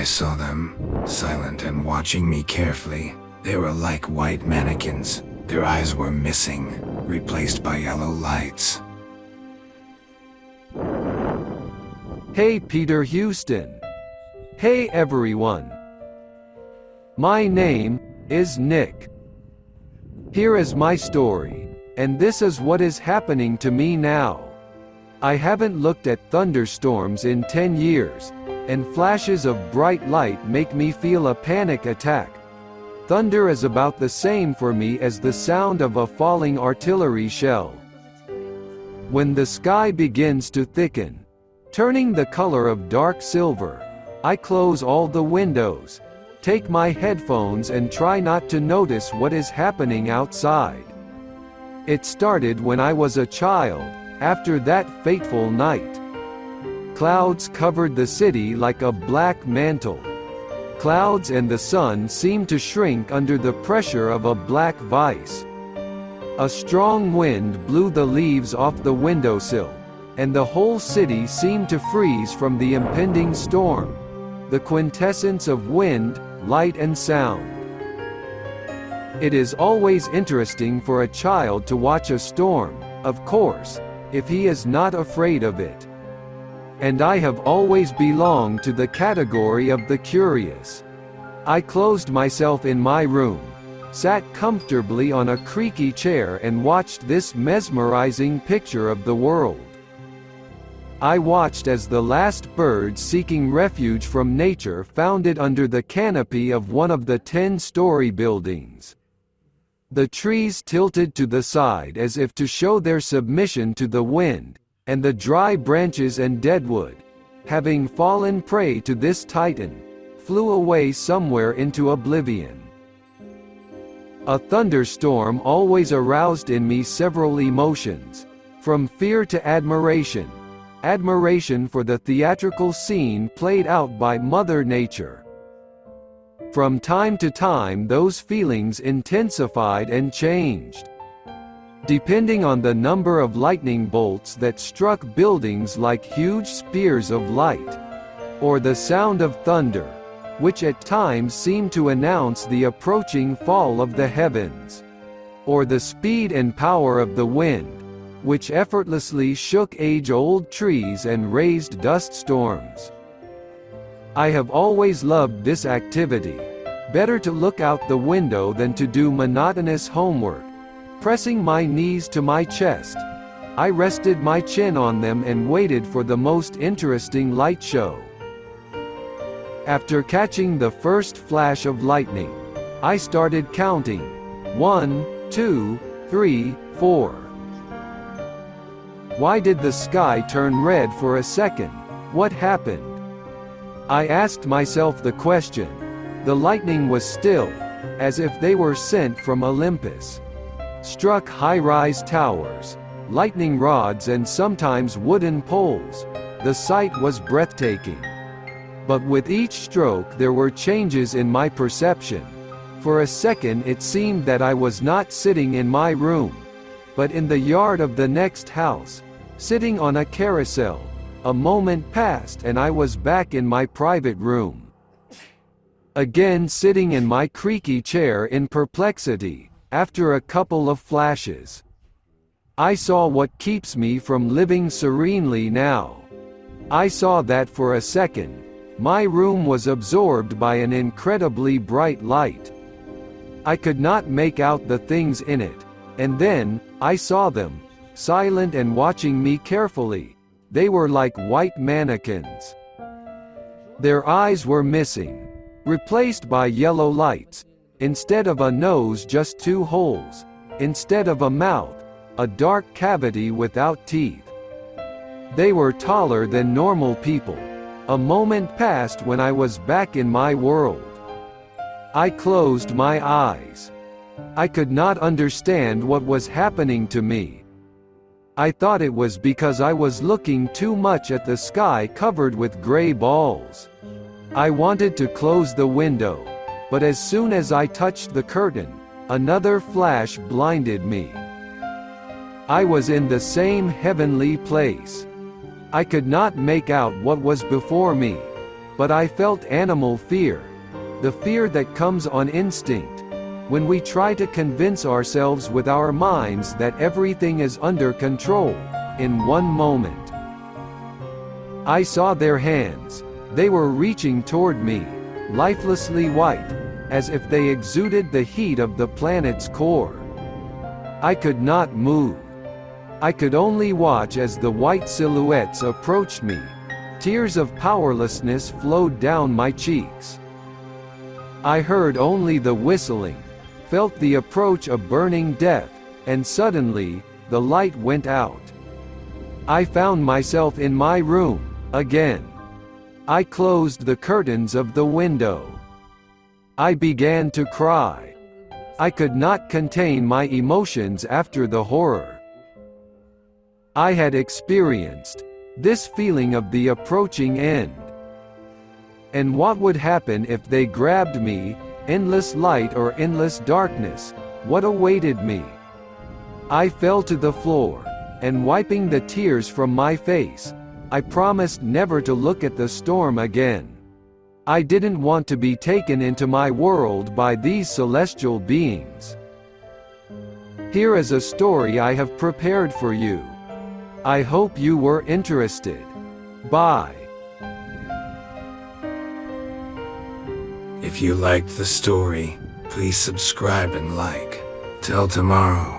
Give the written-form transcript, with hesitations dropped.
saw them, silent and watching me carefully. They were like white mannequins. Their eyes were missing, replaced by yellow lights. Hey Peter Houston. Hey everyone. My name is Nick. Here is my story, and this is what is happening to me now. I haven't looked at thunderstorms in 10 years, and flashes of bright light make me feel a panic attack. Thunder is about the same for me as the sound of a falling artillery shell. When the sky begins to thicken, turning the color of dark silver, I close all the windows, take my headphones and try not to notice what is happening outside. It started when I was a child, after that fateful night. Clouds covered the city like a black mantle. Clouds and the sun seemed to shrink under the pressure of a black vice. A strong wind blew the leaves off the windowsill, and the whole city seemed to freeze from the impending storm, the quintessence of wind, light and sound. It is always interesting for a child to watch a storm, of course, if he is not afraid of it. And I have always belonged to the category of the curious. I closed myself in my room, sat comfortably on a creaky chair and watched this mesmerizing picture of the world. I watched as the last bird seeking refuge from nature found it under the canopy of one of the 10-story buildings. The trees tilted to the side as if to show their submission to the wind, and the dry branches and deadwood, having fallen prey to this titan, flew away somewhere into oblivion. A thunderstorm always aroused in me several emotions, from fear to admiration, admiration for the theatrical scene played out by Mother Nature. From time to time those feelings intensified and changed, depending on the number of lightning bolts that struck buildings like huge spears of light, or the sound of thunder, which at times seemed to announce the approaching fall of the heavens, or the speed and power of the wind, which effortlessly shook age-old trees and raised dust storms. I have always loved this activity. Better to look out the window than to do monotonous homework. Pressing my knees to my chest, I rested my chin on them and waited for the most interesting light show. After catching the first flash of lightning, I started counting. 1, 2, 3, 4. Why did the sky turn red for a second? What happened? I asked myself the question. The lightning was still, as if they were sent from Olympus. Struck high-rise towers, lightning rods and sometimes wooden poles. The sight was breathtaking. But with each stroke there were changes in my perception. For a second it seemed that I was not sitting in my room, but in the yard of the next house, sitting on a carousel. A moment passed and I was back in my private room. Again sitting in my creaky chair in perplexity, after a couple of flashes. I saw what keeps me from living serenely now. I saw that for a second, my room was absorbed by an incredibly bright light. I could not make out the things in it, and then, I saw them, silent and watching me carefully. They were like white mannequins. Their eyes were missing, replaced by yellow lights. Instead of a nose, just 2 holes. Instead of a mouth, a dark cavity without teeth. They were taller than normal people. A moment passed when I was back in my world. I closed my eyes. I could not understand what was happening to me. I thought it was because I was looking too much at the sky covered with gray balls. I wanted to close the window, but as soon as I touched the curtain, another flash blinded me. I was in the same heavenly place. I could not make out what was before me. but I felt animal fear. The fear that comes on instinct. When we try to convince ourselves with our minds that everything is under control, in one moment. I saw their hands. They were reaching toward me, lifelessly white, as if they exuded the heat of the planet's core. I could not move. I could only watch as the white silhouettes approached me. Tears of powerlessness flowed down my cheeks. I heard only the whistling, felt the approach of burning death, and suddenly, the light went out. I found myself in my room, again. I closed the curtains of the window. I began to cry. I could not contain my emotions after the horror I had experienced, this feeling of the approaching end. And what would happen if they grabbed me? Endless light or endless darkness? What awaited me? I fell to the floor, and wiping the tears from my face, I promised never to look at the storm again. I didn't want to be taken into my world by these celestial beings. Here is a story I have prepared for you. I hope you were interested. Bye. If you liked the story, please subscribe and like. Till tomorrow.